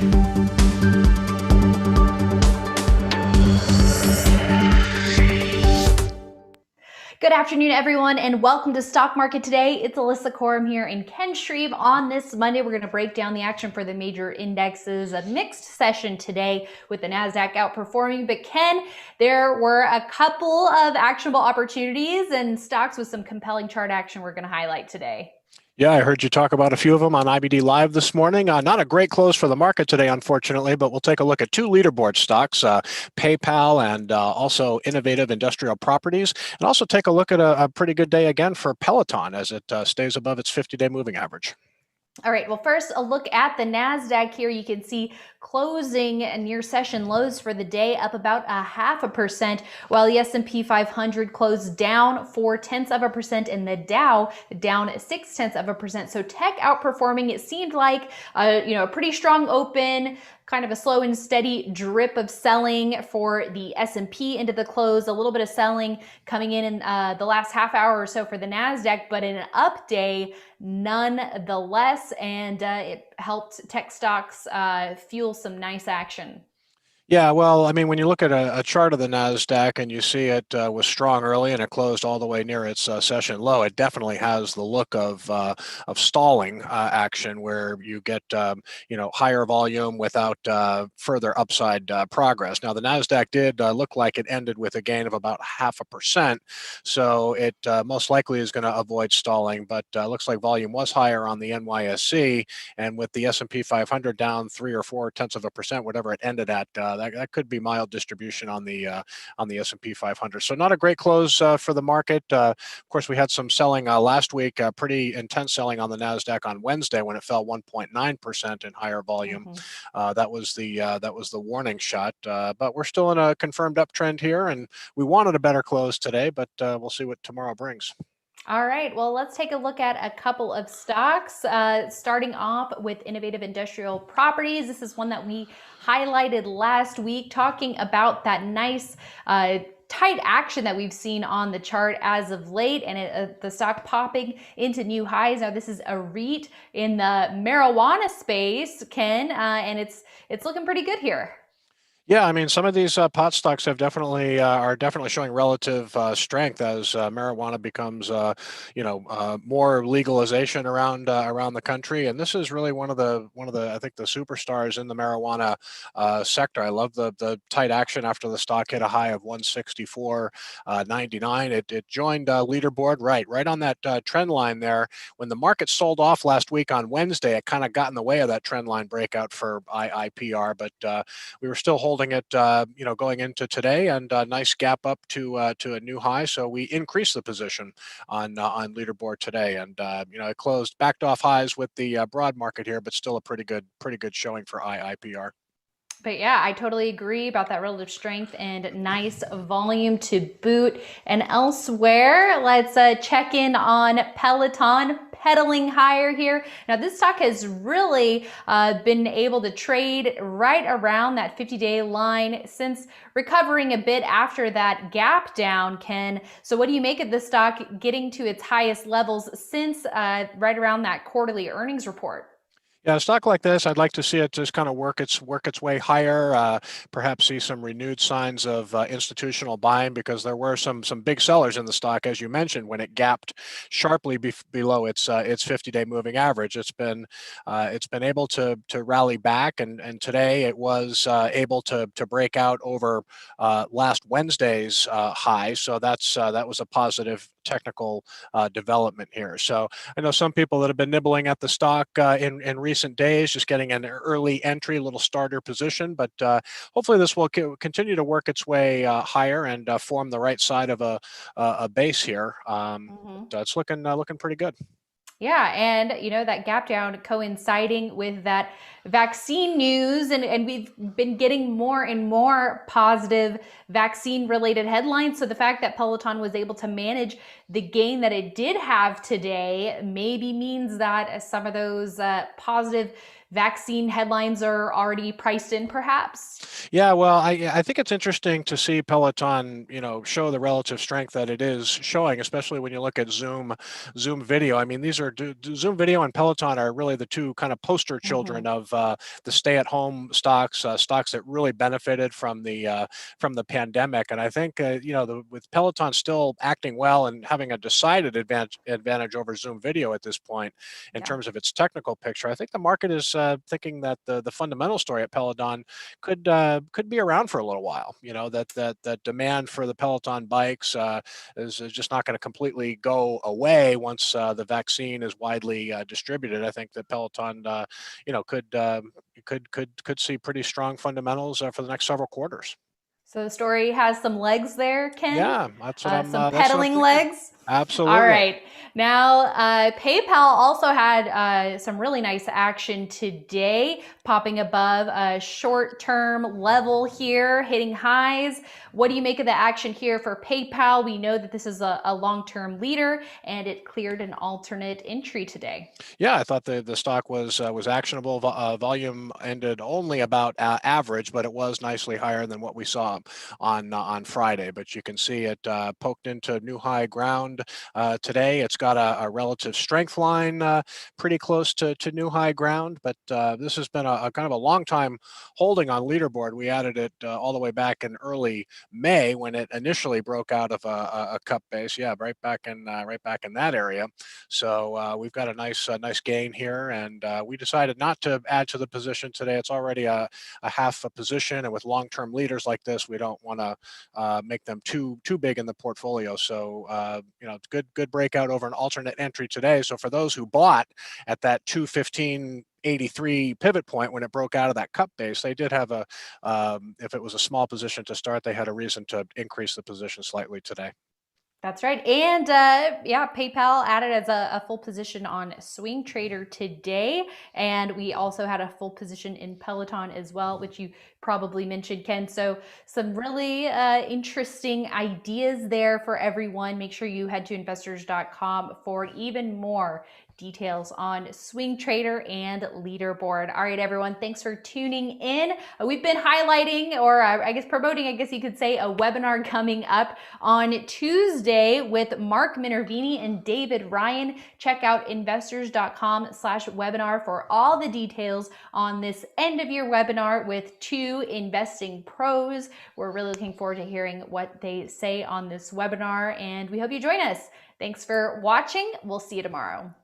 Good afternoon, everyone, and welcome to Stock Market Today. It's Alyssa Corum here and Ken Shreve. On this Monday, we're going to break down the action for the major indexes. A mixed session today with the Nasdaq outperforming. But Ken, there were a couple of actionable opportunities and stocks with some compelling chart action we're going to highlight today. Yeah, I heard you talk about a few of them on IBD Live this morning. Not a great close for the market today, unfortunately, but we'll take a look at two leaderboard stocks, PayPal and also Innovative Industrial Properties, and also take a look at a pretty good day again for Peloton as it stays above its 50-day moving average. All right, well, first, a look at the Nasdaq here. You can see closing near session lows for the day, up about 0.5%, while the S&P 500 closed down 0.4%, and the Dow down 0.6%. So tech outperforming. It seemed like a pretty strong open, kind of a slow and steady drip of selling for the S&P into the close, a little bit of selling coming in the last half hour or so for the Nasdaq, but in an up day nonetheless, and it helped tech stocks fuel some nice action. Yeah, well, I mean, when you look at a chart of the Nasdaq and you see it was strong early and it closed all the way near its session low, it definitely has the look of stalling action where you get higher volume without further upside progress. Now, the Nasdaq did look like it ended with a gain of about 0.5%, so it most likely is going to avoid stalling. But looks like volume was higher on the NYSE, and with the S&P 500 down 3 or 0.4%, whatever it ended at. That could be mild distribution on the S&P 500. So not a great close for the market. Of course, we had some selling last week, pretty intense selling on the Nasdaq on Wednesday when it fell 1.9% in higher volume. That was the warning shot. But we're still in a confirmed uptrend here, and we wanted a better close today, but we'll see what tomorrow brings. All right, well, let's take a look at a couple of stocks, starting off with Innovative Industrial Properties. This is one that we highlighted last week, talking about that nice tight action that we've seen on the chart as of late, and the stock popping into new highs. Now, this is a REIT in the marijuana space, Ken, and it's looking pretty good here. Yeah, I mean, some of these pot stocks have are definitely showing relative strength as marijuana becomes, more legalization around the country, and this is really one of the I think the superstars in the marijuana sector. I love the tight action after the stock hit a high of 164.99. It joined leaderboard right on that trend line there. When the market sold off last week on Wednesday, it kind of got in the way of that trend line breakout for IIPR, but we were still holding it, going into today, and a nice gap up to a new high. So we increased the position on leaderboard today, and it closed backed off highs with the broad market here, but still a pretty good showing for IIPR. But yeah, I totally agree about that relative strength and nice volume to boot. And elsewhere, let's check in on Peloton, pedaling higher here. Now, this stock has really been able to trade right around that 50-day line since recovering a bit after that gap down, Ken. So what do you make of this stock getting to its highest levels since right around that quarterly earnings report? Yeah, a stock like this, I'd like to see it just kind of work its way higher. Perhaps see some renewed signs of institutional buying, because there were some big sellers in the stock, as you mentioned, when it gapped sharply below its 50-day moving average. It's been able to rally back, and today it was able to break out over last Wednesday's high. So that was a positive technical development here. So I know some people that have been nibbling at the stock in recent days, just getting an early entry, little starter position, but hopefully this will continue to work its way higher and form the right side of a base here. So it's looking pretty good. Yeah, and that gap down coinciding with that vaccine news, and we've been getting more and more positive vaccine related headlines. So the fact that Peloton was able to manage the gain that it did have today maybe means that some of those positive vaccine headlines are already priced in, perhaps? Yeah, well, I think it's interesting to see Peloton, show the relative strength that it is showing, especially when you look at Zoom Video. I mean, these are Zoom Video and Peloton are really the two kind of poster children of the stay-at-home stocks, stocks that really benefited from the pandemic. And I think with Peloton still acting well and having a decided advantage over Zoom Video at this point in Yeah. terms of its technical picture, I think the market is thinking that the fundamental story at Peloton could be around for a little while. That demand for the Peloton bikes is just not going to completely go away once the vaccine is widely distributed. I think that Peloton, could see pretty strong fundamentals for the next several quarters. So the story has some legs there, Ken. Yeah, Some that's what I'm pedaling thinking. legs. All Absolutely. right. Now, PayPal also had some really nice action today, popping above a short-term level here, hitting highs. What do you make of the action here for PayPal? We know that this is a long-term leader, and it cleared an alternate entry today. Yeah, I thought the stock was actionable. Volume ended only about average, but it was nicely higher than what we saw on Friday. But you can see it poked into new high ground today. It's got a relative strength line pretty close to new high ground. But this has been a kind of a long time holding on leaderboard. We added it all the way back in early May when it initially broke out of a cup base. Yeah, right back in that area. So we've got a nice gain here, and we decided not to add to the position today. It's already a half a position, and with long-term leaders like this, we don't want to make them too big in the portfolio. So it's good breakout over an alternate entry today. So for those who bought at that 215.83 pivot point when it broke out of that cup base, they did have if it was a small position to start, they had a reason to increase the position slightly today. That's right. And yeah, PayPal added as a full position on Swing Trader today. And we also had a full position in Peloton as well, which you probably mentioned, Ken. So some really interesting ideas there for everyone. Make sure you head to investors.com for even more details on Swing Trader and Leaderboard. All right, everyone, thanks for tuning in. We've been highlighting, or I guess promoting, I guess you could say, a webinar coming up on Tuesday with Mark Minervini and David Ryan. Check out investors.com/webinar for all the details on this end of year webinar with two investing pros. We're really looking forward to hearing what they say on this webinar, and we hope you join us. Thanks for watching. We'll see you tomorrow.